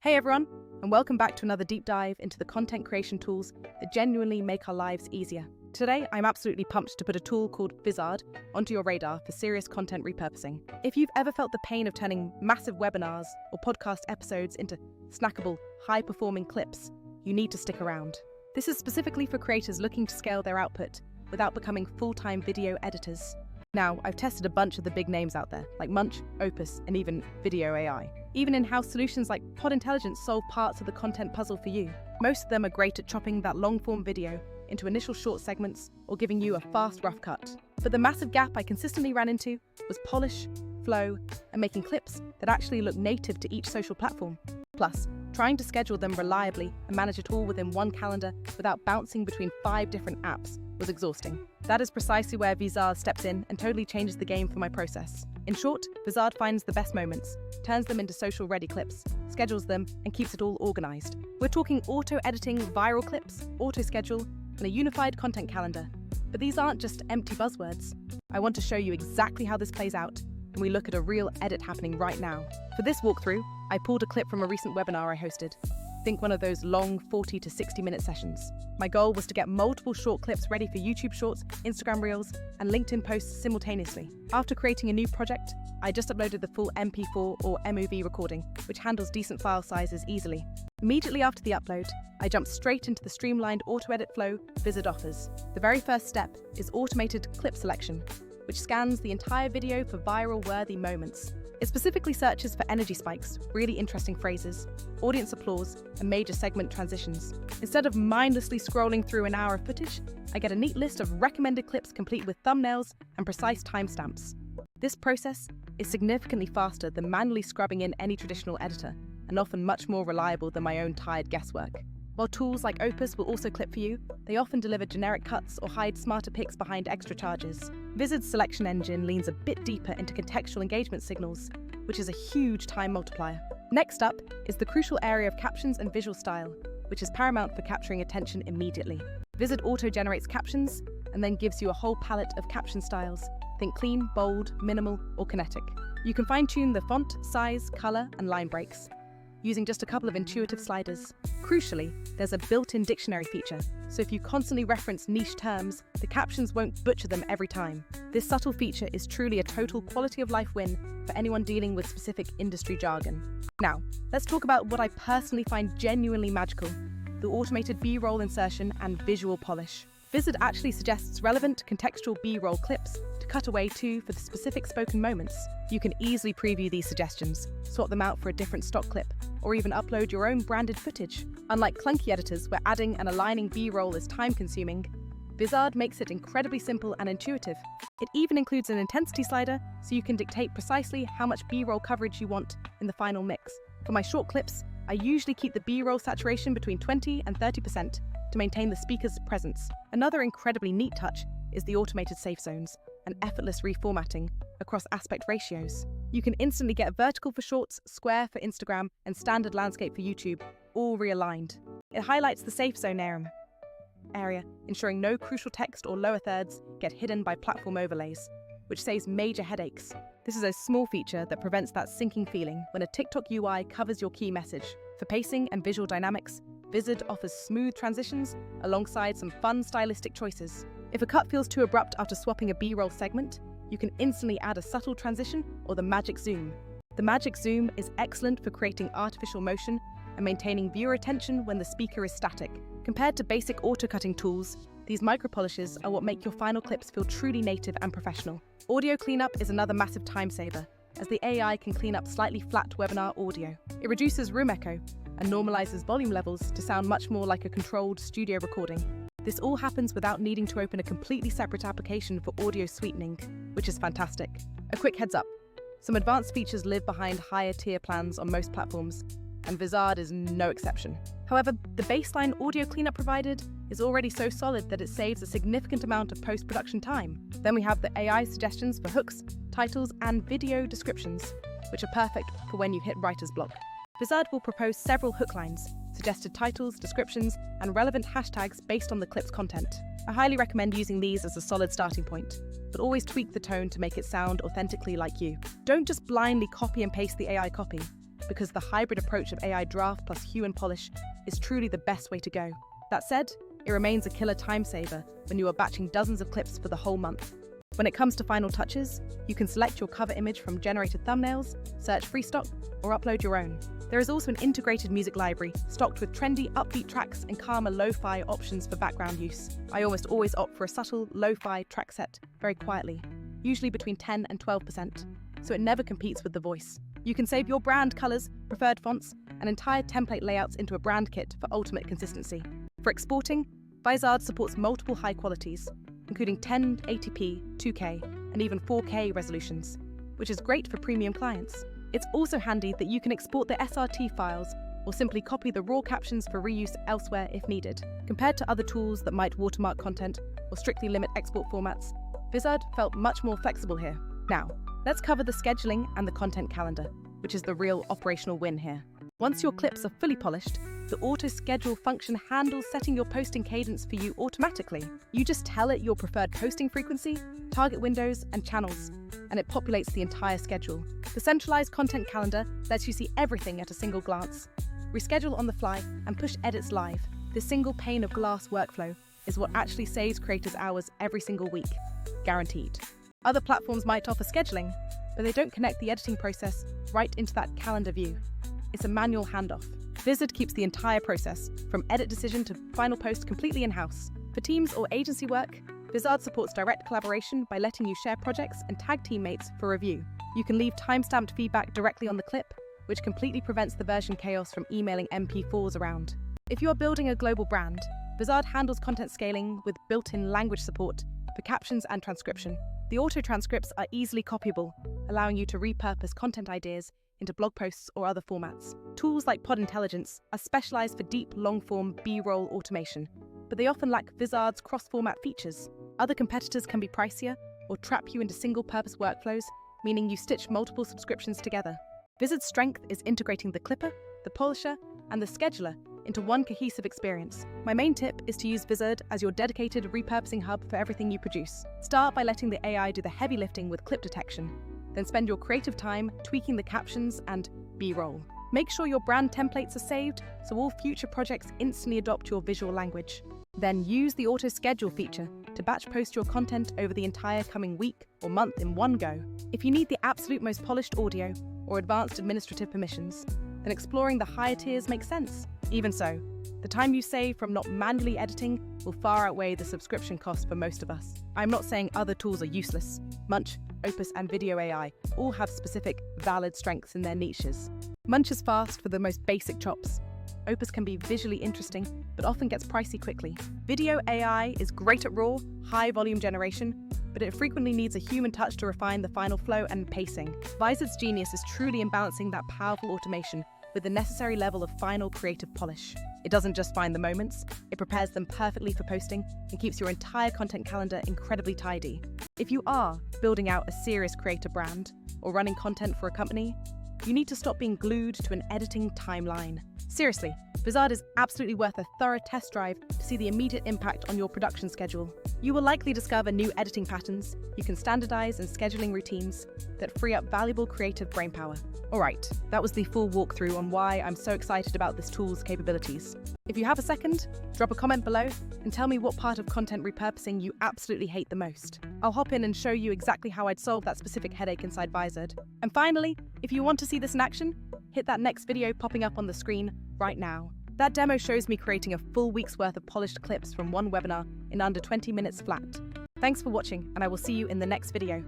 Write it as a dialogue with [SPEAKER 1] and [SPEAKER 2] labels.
[SPEAKER 1] Hey everyone, and welcome back to another deep dive into the content creation tools that genuinely make our lives easier. Today, I'm absolutely pumped to put a tool called Vizard onto your radar for serious content repurposing. If you've ever felt the pain of turning massive webinars or podcast episodes into snackable, high-performing clips, you need to stick around. This is specifically for creators looking to scale their output without becoming full-time video editors. Now, I've tested a bunch of the big names out there, like Munch, Opus, and even Video AI. Even in-house solutions like Pod Intelligence solve parts of the content puzzle for you. Most of them are great at chopping that long-form video into initial short segments or giving you a fast, rough cut. But the massive gap I consistently ran into was polish, flow, and making clips that actually look native to each social platform. Plus, trying to schedule them reliably and manage it all within one calendar without bouncing between 5 different apps was exhausting. That is precisely where Vizard steps in and totally changes the game for my process. In short, Vizard finds the best moments, turns them into social-ready clips, schedules them, and keeps it all organized. We're talking auto-editing viral clips, auto-schedule, and a unified content calendar. But these aren't just empty buzzwords. I want to show you exactly how this plays out, and we look at a real edit happening right now. For this walkthrough, I pulled a clip from a recent webinar I hosted. Think one of those long 40 to 60-minute sessions. My goal was to get multiple short clips ready for YouTube Shorts, Instagram Reels, and LinkedIn posts simultaneously. After creating a new project, I just uploaded the full MP4 or MOV recording, which handles decent file sizes easily. Immediately after the upload, I jumped straight into the streamlined auto-edit flow Vizard offers. The very first step is automated clip selection, which scans the entire video for viral-worthy moments. It specifically searches for energy spikes, really interesting phrases, audience applause, and major segment transitions. Instead of mindlessly scrolling through an hour of footage, I get a neat list of recommended clips complete with thumbnails and precise timestamps. This process is significantly faster than manually scrubbing in any traditional editor, and often much more reliable than my own tired guesswork. While tools like Opus will also clip for you, they often deliver generic cuts or hide smarter picks behind extra charges. Vizard's selection engine leans a bit deeper into contextual engagement signals, which is a huge time multiplier. Next up is the crucial area of captions and visual style, which is paramount for capturing attention immediately. Vizard auto-generates captions and then gives you a whole palette of caption styles. Think clean, bold, minimal, or kinetic. You can fine-tune the font, size, color, and line breaks using just a couple of intuitive sliders. Crucially, there's a built-in dictionary feature, so if you constantly reference niche terms, the captions won't butcher them every time. This subtle feature is truly a total quality-of-life win for anyone dealing with specific industry jargon. Now, let's talk about what I personally find genuinely magical: the automated B-roll insertion and visual polish. Vizard actually suggests relevant contextual B-roll clips to cut away to for the specific spoken moments. You can easily preview these suggestions, swap them out for a different stock clip, or even upload your own branded footage. Unlike clunky editors where adding and aligning B-roll is time-consuming, Vizard makes it incredibly simple and intuitive. It even includes an intensity slider, so you can dictate precisely how much B-roll coverage you want in the final mix. For my short clips, I usually keep the B-roll saturation between 20 and 30% to maintain the speaker's presence. Another incredibly neat touch is the automated safe zones and effortless reformatting across aspect ratios. You can instantly get vertical for shorts, square for Instagram, and standard landscape for YouTube, all realigned. It highlights the safe zone area, ensuring no crucial text or lower thirds get hidden by platform overlays, which saves major headaches. This is a small feature that prevents that sinking feeling when a TikTok UI covers your key message. For pacing and visual dynamics, Vizard offers smooth transitions alongside some fun stylistic choices. If a cut feels too abrupt after swapping a B-roll segment, you can instantly add a subtle transition or the magic zoom. The magic zoom is excellent for creating artificial motion and maintaining viewer attention when the speaker is static. Compared to basic auto-cutting tools, these micro-polishes are what make your final clips feel truly native and professional. Audio cleanup is another massive time saver, as the AI can clean up slightly flat webinar audio. It reduces room echo and normalizes volume levels to sound much more like a controlled studio recording. This all happens without needing to open a completely separate application for audio sweetening, which is fantastic. A quick heads up, some advanced features live behind higher tier plans on most platforms, and Vizard is no exception. However, the baseline audio cleanup provided is already so solid that it saves a significant amount of post-production time. Then we have the AI suggestions for hooks, titles, and video descriptions, which are perfect for when you hit writer's block. Vizard will propose several hook lines, suggested titles, descriptions, and relevant hashtags based on the clip's content. I highly recommend using these as a solid starting point, but always tweak the tone to make it sound authentically like you. Don't just blindly copy and paste the AI copy. because the hybrid approach of AI draft plus hue and polish is truly the best way to go. That said, it remains a killer time saver when you are batching dozens of clips for the whole month. When it comes to final touches, you can select your cover image from generated thumbnails, search free stock, or upload your own. There is also an integrated music library stocked with trendy, upbeat tracks and calmer lo-fi options for background use. I almost always opt for a subtle lo-fi track set very quietly, usually between 10 and 12%, so it never competes with the voice. You can save your brand colors, preferred fonts, and entire template layouts into a brand kit for ultimate consistency. For exporting, Vizard supports multiple high qualities, including 1080p, 2K, and even 4K resolutions, which is great for premium clients. It's also handy that you can export the SRT files or simply copy the raw captions for reuse elsewhere if needed. Compared to other tools that might watermark content or strictly limit export formats, Vizard felt much more flexible here. Now, let's cover the scheduling and the content calendar, which is the real operational win here. Once your clips are fully polished, the auto-schedule function handles setting your posting cadence for you automatically. You just tell it your preferred posting frequency, target windows, and channels, and it populates the entire schedule. The centralized content calendar lets you see everything at a single glance. Reschedule on the fly and push edits live. This single pane of glass workflow is what actually saves creators hours every single week. Guaranteed. Other platforms might offer scheduling, but they don't connect the editing process right into that calendar view. It's a manual handoff. Vizard keeps the entire process, from edit decision to final post, completely in-house. For teams or agency work, Vizard supports direct collaboration by letting you share projects and tag teammates for review. You can leave timestamped feedback directly on the clip, which completely prevents the version chaos from emailing MP4s around. If you are building a global brand, Vizard handles content scaling with built-in language support for captions and transcription. The auto-transcripts are easily copyable, allowing you to repurpose content ideas into blog posts or other formats. Tools like Pod Intelligence are specialized for deep, long-form B-roll automation, but they often lack Vizard's cross-format features. Other competitors can be pricier or trap you into single-purpose workflows, meaning you stitch multiple subscriptions together. Vizard's strength is integrating the clipper, the polisher, and the scheduler into one cohesive experience. My main tip is to use Vizard as your dedicated repurposing hub for everything you produce. Start by letting the AI do the heavy lifting with clip detection, then spend your creative time tweaking the captions and B-roll. Make sure your brand templates are saved so all future projects instantly adopt your visual language. Then use the auto-schedule feature to batch post your content over the entire coming week or month in one go. If you need the absolute most polished audio or advanced administrative permissions, then exploring the higher tiers makes sense. Even so, the time you save from not manually editing will far outweigh the subscription cost for most of us. I'm not saying other tools are useless. Munch, Opus, and Video AI all have specific, valid strengths in their niches. Munch is fast for the most basic chops. Opus can be visually interesting, but often gets pricey quickly. Video AI is great at raw, high-volume generation, but it frequently needs a human touch to refine the final flow and pacing. Vizard's genius is truly in balancing that powerful automation with the necessary level of final creative polish. It doesn't just find the moments, it prepares them perfectly for posting and keeps your entire content calendar incredibly tidy. If you are building out a serious creator brand or running content for a company, you need to stop being glued to an editing timeline. Seriously, Vizard is absolutely worth a thorough test drive to see the immediate impact on your production schedule. You will likely discover new editing patterns you can standardize and scheduling routines that free up valuable creative brainpower. Alright, that was the full walkthrough on why I'm so excited about this tool's capabilities. If you have a second, drop a comment below and tell me what part of content repurposing you absolutely hate the most. I'll hop in and show you exactly how I'd solve that specific headache inside Vizard. And finally, if you want to see this in action, hit that next video popping up on the screen right now. That demo shows me creating a full week's worth of polished clips from one webinar in under 20 minutes flat. Thanks for watching, and I will see you in the next video.